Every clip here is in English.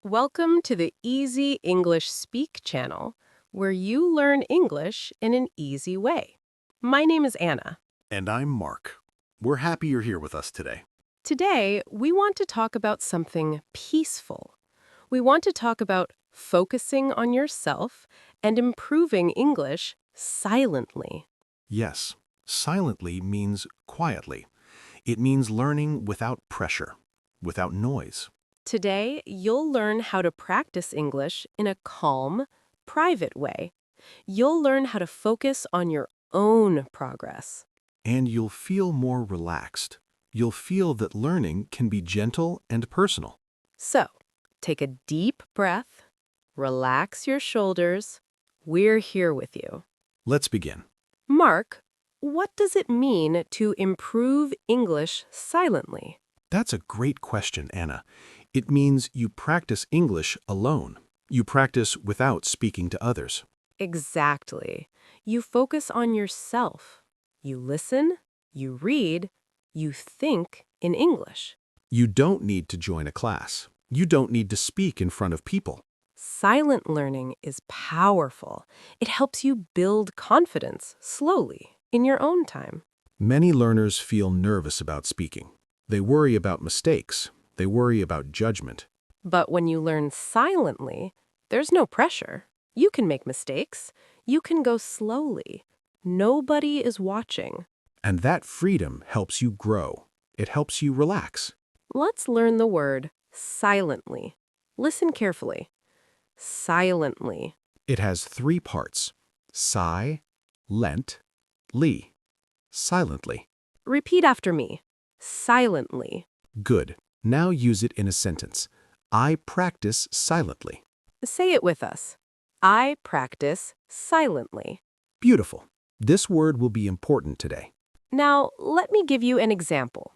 Welcome to the Easy English Speak channel, where you learn English in an easy way. My name is Anna. And I'm Mark. We're happy you're here with us today. Today, we want to talk about something peaceful. We want to talk about focusing on yourself and improving English silently. Yes, silently means quietly. It means learning without pressure, without noise. Today, you'll learn how to practice English in a calm, private way. You'll learn how to focus on your own progress. And you'll feel more relaxed. You'll feel that learning can be gentle and personal. So, take a deep breath, relax your shoulders. We're here with you. Let's begin. Mark, what does it mean to improve English silently? That's a great question, Anna. It means you practice English alone. You practice without speaking to others. Exactly. You focus on yourself. You listen, you read, you think in English. You don't need to join a class. You don't need to speak in front of people. Silent learning is powerful. It helps you build confidence slowly in your own time. Many learners feel nervous about speaking. They worry about mistakes. They worry about judgment. But when you learn silently, there's no pressure. You can make mistakes. You can go slowly. Nobody is watching. And that freedom helps you grow. It helps you relax. Let's learn the word silently. Listen carefully. Silently. It has three parts: sigh, lent, ly. Silently. Repeat after me. Silently. Good. Now use it in a sentence. I practice silently. Say it with us. I practice silently. Beautiful. This word will be important today. Now, let me give you an example.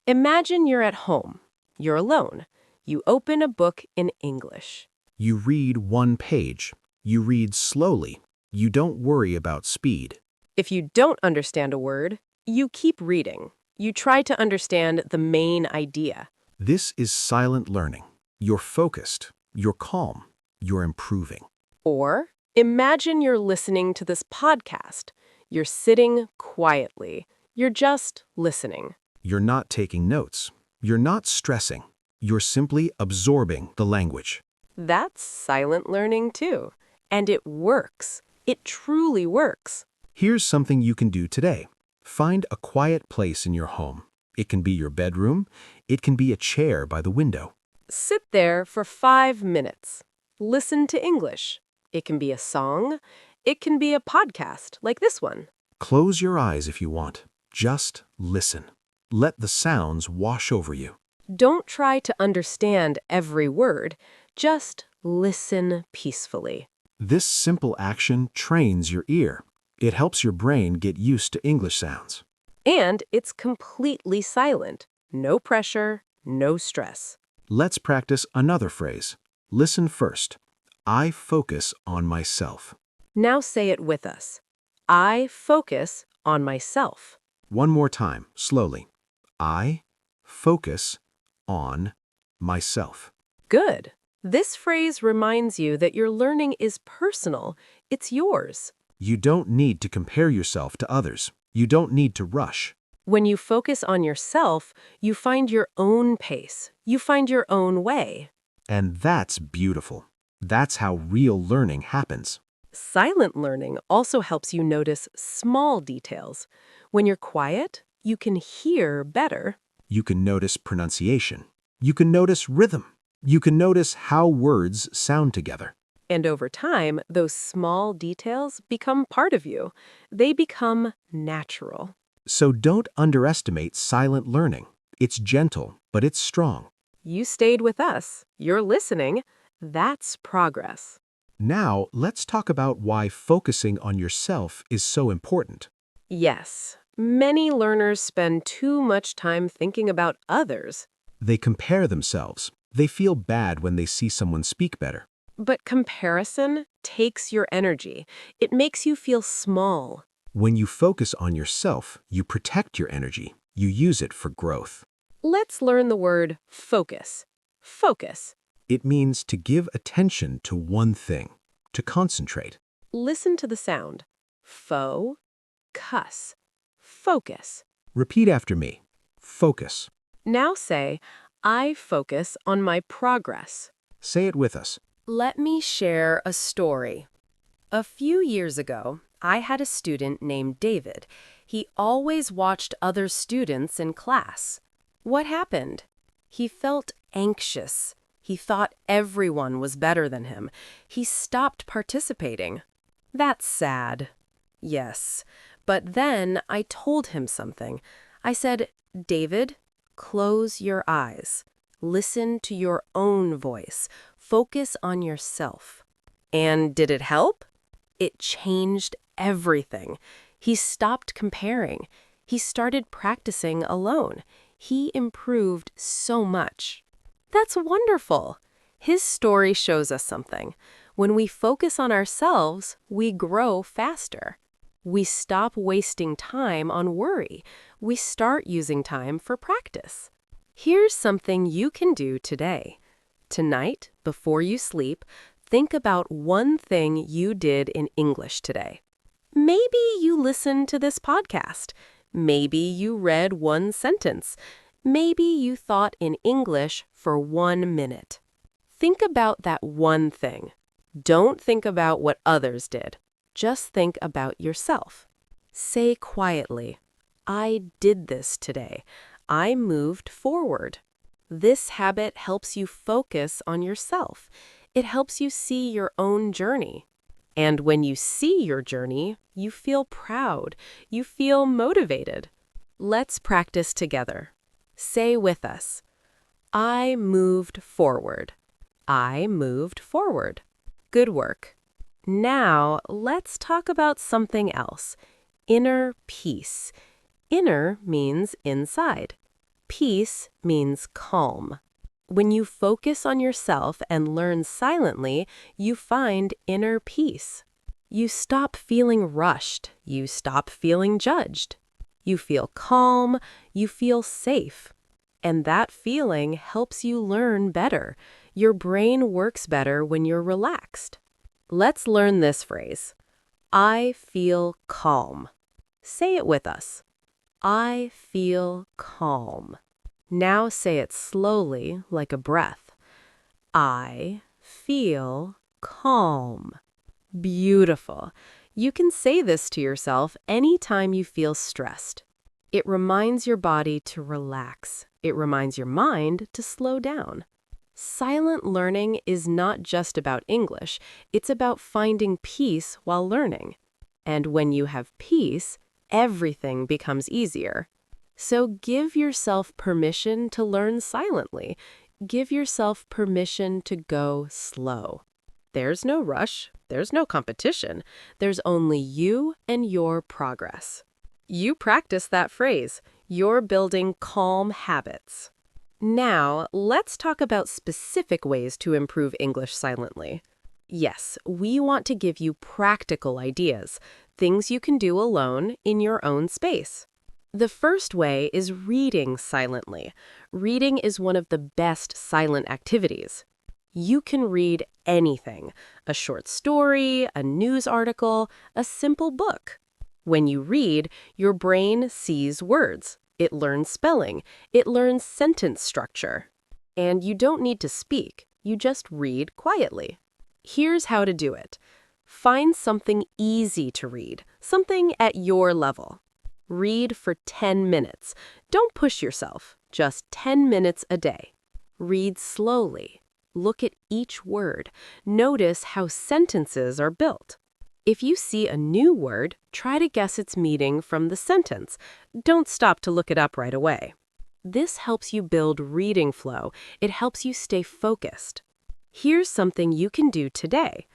Imagine you're at home. You're alone. You open a book in English. You read one page. You read slowly. You don't worry about speed. If you don't understand a word, you keep reading. You try to understand the main idea. This is silent learning. You're focused. You're calm. You're improving. Or imagine you're listening to this podcast. You're sitting quietly. You're just listening. You're not taking notes. You're not stressing. You're simply absorbing the language. That's silent learning too. And it works. It truly works. Here's something you can do today. Find a quiet place in your home. It can be your bedroom. It can be a chair by the window. Sit there for 5 minutes. Listen to English. It can be a song. It can be a podcast like this one. Close your eyes if you want. Just listen. Let the sounds wash over you. Don't try to understand every word. Just listen peacefully. This simple action trains your ear. It helps your brain get used to English sounds. And it's completely silent. No pressure, no stress. Let's practice another phrase. Listen first. I focus on myself. Now say it with us. I focus on myself. One more time, slowly. I focus on myself. Good. This phrase reminds you that your learning is personal. It's yours. You don't need to compare yourself to others. You don't need to rush. When you focus on yourself, you find your own pace. You find your own way. And that's beautiful. That's how real learning happens. Silent learning also helps you notice small details. When you're quiet, you can hear better. You can notice pronunciation. You can notice rhythm. You can notice how words sound together. And over time, those small details become part of you. They become natural. So don't underestimate silent learning. It's gentle, but it's strong. You stayed with us. You're listening. That's progress. Now, let's talk about why focusing on yourself is so important. Yes, many learners spend too much time thinking about others. They compare themselves. They feel bad when they see someone speak better. But comparison takes your energy. It makes you feel small. When you focus on yourself, you protect your energy. You use it for growth. Let's learn the word focus. Focus. It means to give attention to one thing, to concentrate. Listen to the sound. Focus. Focus. Repeat after me. Focus. Now say, I focus on my progress. Say it with us. Let me share a story. A few years ago, I had a student named David. He always watched other students in class. What happened? He felt anxious. He thought everyone was better than him. He stopped participating. That's sad. Yes. But then I told him something. I said, David, close your eyes. Listen to your own voice. Focus on yourself. And did it help? It changed everything. He stopped comparing. He started practicing alone. He improved so much. That's wonderful. His story shows us something. When we focus on ourselves, we grow faster. We stop wasting time on worry. We start using time for practice. Here's something you can do today. Tonight, before you sleep, think about one thing you did in English today. Maybe you listened to this podcast. Maybe you read one sentence. Maybe you thought in English for 1 minute. Think about that one thing. Don't think about what others did. Just think about yourself. Say quietly, I did this today. I moved forward. This habit helps you focus on yourself. It helps you see your own journey. And when you see your journey, you feel proud. You feel motivated. Let's practice together. Say with us, I moved forward. I moved forward. Good work. Now, let's talk about something else. Inner peace. Inner means inside. Peace means calm. When you focus on yourself and learn silently, you find inner peace. You stop feeling rushed. You stop feeling judged. You feel calm. You feel safe. And that feeling helps you learn better. Your brain works better when you're relaxed. Let's learn this phrase. I feel calm. Say it with us. I feel calm. Now say it slowly, like a breath. I feel calm. Beautiful. You can say this to yourself anytime you feel stressed. It reminds your body to relax. It reminds your mind to slow down. Silent learning is not just about English. It's about finding peace while learning. And when you have peace, everything becomes easier. So give yourself permission to learn silently. Give yourself permission to go slow. There's no rush. There's no competition. There's only you and your progress. You practice that phrase. You're building calm habits. Now, let's talk about specific ways to improve English silently. Yes, we want to give you practical ideas, things you can do alone in your own space. The first way is reading silently. Reading is one of the best silent activities. You can read anything, a short story, a news article, a simple book. When you read, your brain sees words. It learns spelling. It learns sentence structure. And you don't need to speak. You just read quietly. Here's how to do it. Find something easy to read, something at your level. Read for 10 minutes. Don't push yourself. Just 10 minutes a day. Read slowly. Look at each word. Notice how sentences are built. If you see a new word, try to guess its meaning from the sentence. Don't stop to look it up right away. This helps you build reading flow. It helps you stay focused. Here's something you can do today.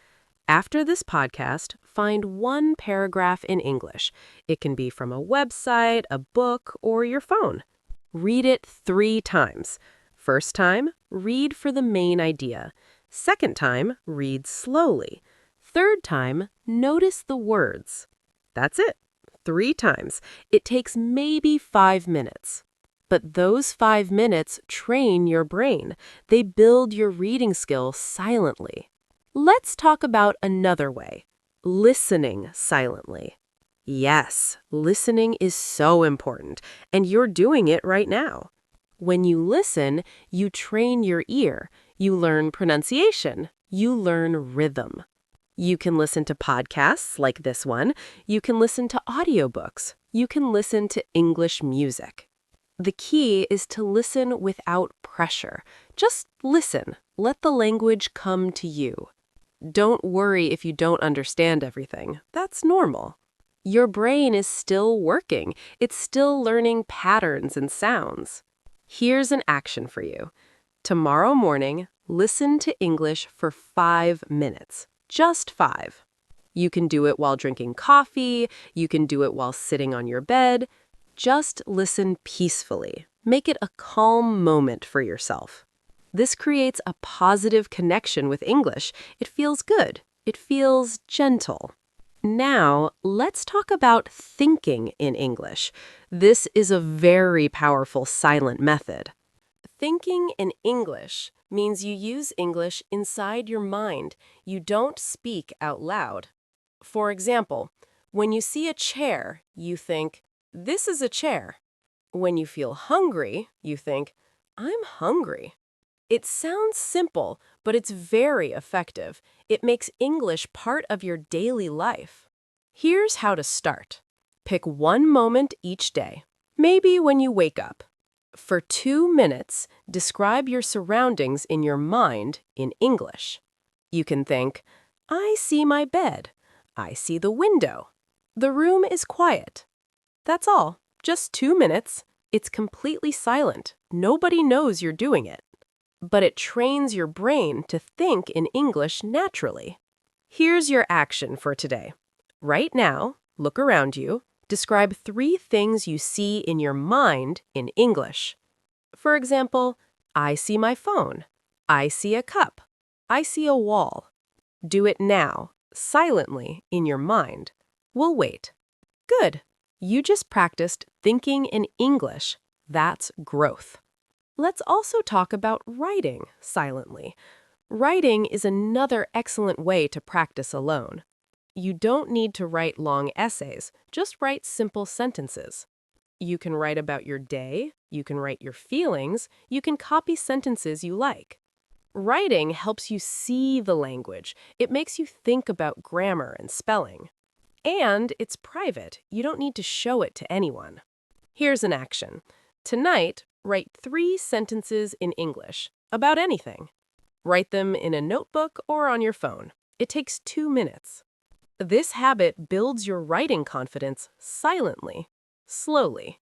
After this podcast, find one paragraph in English. It can be from a website, a book, or your phone. Read it 3 times. First time, read for the main idea. Second time, read slowly. Third time, notice the words. That's it. 3 times. It takes maybe 5 minutes. But those 5 minutes train your brain. They build your reading skill silently. Let's talk about another way. Listening silently. Yes, listening is so important, and you're doing it right now. When you listen, you train your ear, you learn pronunciation, you learn rhythm. You can listen to podcasts like this one, you can listen to audiobooks, you can listen to English music. The key is to listen without pressure. Just listen. Let the language come to you. Don't worry if you don't understand everything. That's normal. Your brain is still working. It's still learning patterns and sounds. Here's an action for you. Tomorrow morning, listen to English for 5 minutes. Just 5. You can do it while drinking coffee. You can do it while sitting on your bed. Just listen peacefully. Make it a calm moment for yourself. This creates a positive connection with English. It feels good. It feels gentle. Now, let's talk about thinking in English. This is a very powerful silent method. Thinking in English means you use English inside your mind. You don't speak out loud. For example, when you see a chair, you think, "This is a chair." When you feel hungry, you think, "I'm hungry." It sounds simple, but it's very effective. It makes English part of your daily life. Here's how to start. Pick one moment each day, maybe when you wake up. For 2 minutes, describe your surroundings in your mind in English. You can think, "I see my bed. I see the window. The room is quiet." That's all. Just 2 minutes. It's completely silent. Nobody knows you're doing it. But it trains your brain to think in English naturally. Here's your action for today. Right now, look around you. Describe 3 things you see in your mind in English. For example, I see my phone. I see a cup. I see a wall. Do it now, silently, in your mind. We'll wait. Good. You just practiced thinking in English. That's growth. Let's also talk about writing silently. Writing is another excellent way to practice alone. You don't need to write long essays, just write simple sentences. You can write about your day, you can write your feelings, you can copy sentences you like. Writing helps you see the language. It makes you think about grammar and spelling. And it's private. You don't need to show it to anyone. Here's an action. Tonight, write 3 sentences in English about anything. Write them in a notebook or on your phone. It takes 2 minutes. This habit builds your writing confidence silently, slowly.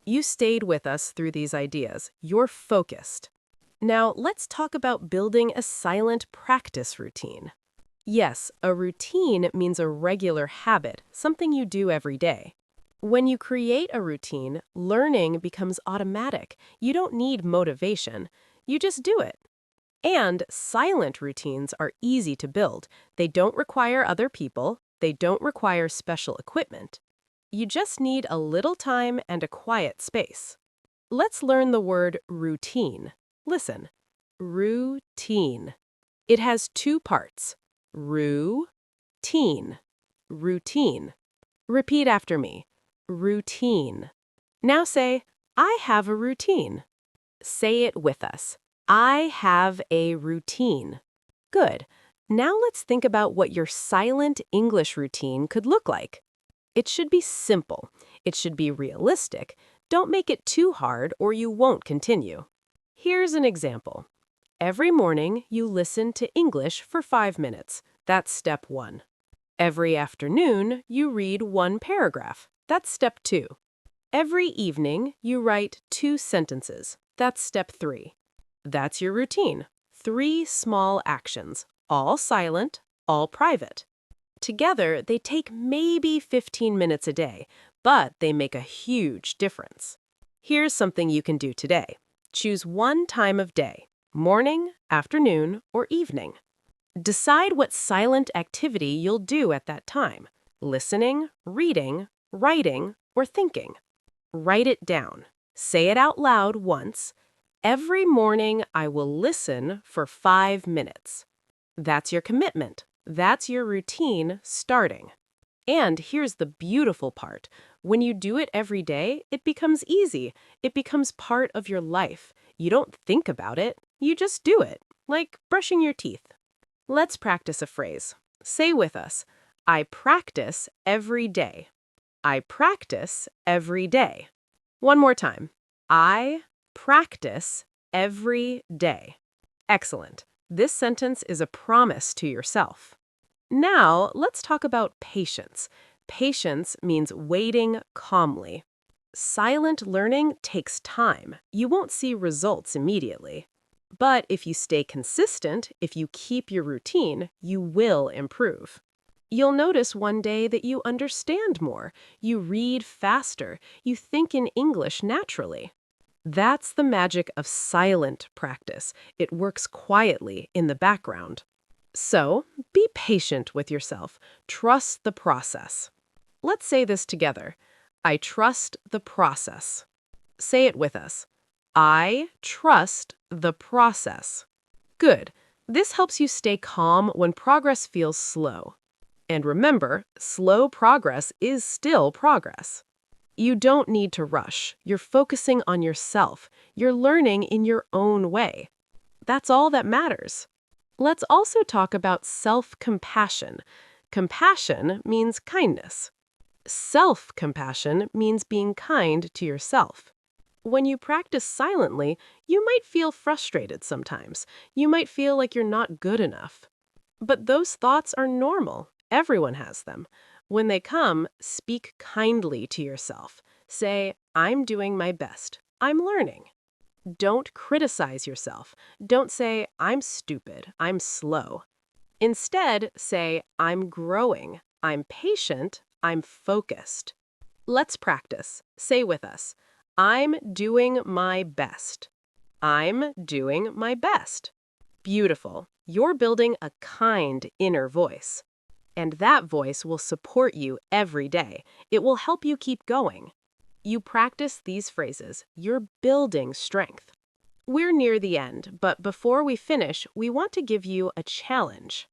You stayed with us through these ideas. You're focused. Now, let's talk about building a silent practice routine. Yes, a routine means a regular habit, something you do every day. When you create a routine, learning becomes automatic. You don't need motivation. You just do it. And silent routines are easy to build. They don't require other people. They don't require special equipment. You just need a little time and a quiet space. Let's learn the word routine. Listen. Routine. It has 2 parts. Routine. Routine. Repeat after me. Routine. Now say, I have a routine. Say it with us. I have a routine. Good. Now let's think about what your silent English routine could look like. It should be simple. It should be realistic. Don't make it too hard or you won't continue. Here's an example. Every morning, you listen to English for 5 minutes. That's step 1. Every afternoon, you read 1 paragraph. That's step 2. Every evening, you write 2 sentences. That's step 3. That's your routine. 3 small actions, all silent, all private. Together, they take maybe 15 minutes a day, but they make a huge difference. Here's something you can do today. Choose 1 time of day, morning, afternoon, or evening. Decide what silent activity you'll do at that time, listening, reading, writing, or thinking. Write it down. Say it out loud once. Every morning I will listen for 5 minutes. That's your commitment. That's your routine starting. And here's the beautiful part. When you do it every day, it becomes easy. It becomes part of your life. You don't think about it, you just do it, like brushing your teeth. Let's practice a phrase. Say with us, I practice every day. I practice every day. One more time. I practice every day. Excellent. This sentence is a promise to yourself. Now, let's talk about patience. Patience means waiting calmly. Silent learning takes time. You won't see results immediately. But if you stay consistent, if you keep your routine, you will improve. You'll notice one day that you understand more, you read faster, you think in English naturally. That's the magic of silent practice. It works quietly in the background. So, be patient with yourself. Trust the process. Let's say this together. I trust the process. Say it with us. I trust the process. Good. This helps you stay calm when progress feels slow. And remember, slow progress is still progress. You don't need to rush. You're focusing on yourself. You're learning in your own way. That's all that matters. Let's also talk about self-compassion. Compassion means kindness. Self-compassion means being kind to yourself. When you practice silently, you might feel frustrated sometimes. You might feel like you're not good enough. But those thoughts are normal. Everyone has them. When they come, speak kindly to yourself. Say, I'm doing my best. I'm learning. Don't criticize yourself. Don't say, I'm stupid. I'm slow. Instead, say, I'm growing. I'm patient. I'm focused. Let's practice. Say with us, I'm doing my best. I'm doing my best. Beautiful. You're building a kind inner voice. And that voice will support you every day. It will help you keep going. You practice these phrases, you're building strength. We're near the end, but before we finish, we want to give you a challenge.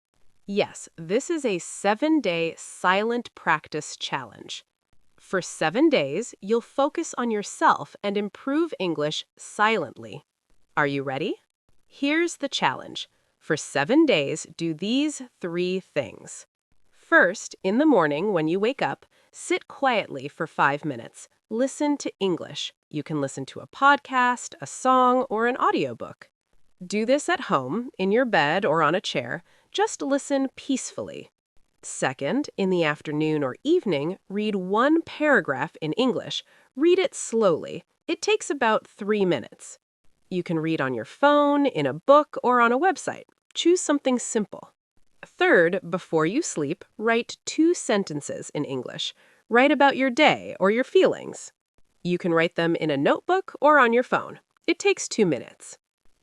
Yes, this is a 7-day silent practice challenge. For 7 days, you'll focus on yourself and improve English silently. Are you ready? Here's the challenge. For 7 days, do these 3 things. First, in the morning when you wake up, sit quietly for 5 minutes. Listen to English. You can listen to a podcast, a song, or an audiobook. Do this at home, in your bed, or on a chair. Just listen peacefully. Second, in the afternoon or evening, read 1 paragraph in English. Read it slowly. It takes about 3 minutes. You can read on your phone, in a book, or on a website. Choose something simple. Third, before you sleep, write 2 sentences in English. Write about your day or your feelings. You can write them in a notebook or on your phone. It takes 2 minutes.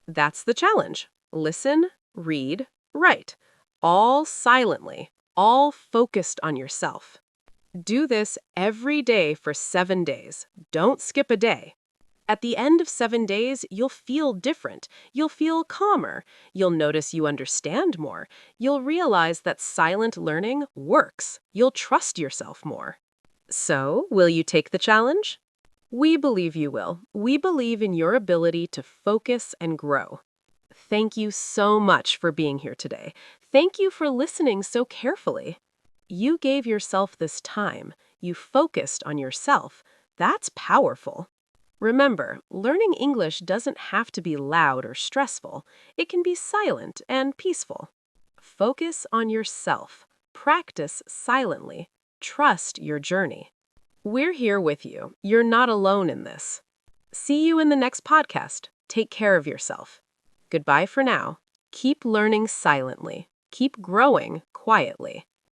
That's the challenge. Listen, read, write. All silently, all focused on yourself. Do this every day for 7 days. Don't skip a day. At the end of 7 days, you'll feel different. You'll feel calmer. You'll notice you understand more. You'll realize that silent learning works. You'll trust yourself more. So, will you take the challenge? We believe you will. We believe in your ability to focus and grow. Thank you so much for being here today. Thank you for listening so carefully. You gave yourself this time. You focused on yourself. That's powerful. Remember, learning English doesn't have to be loud or stressful. It can be silent and peaceful. Focus on yourself. Practice silently. Trust your journey. We're here with you. You're not alone in this. See you in the next podcast. Take care of yourself. Goodbye for now. Keep learning silently. Keep growing quietly.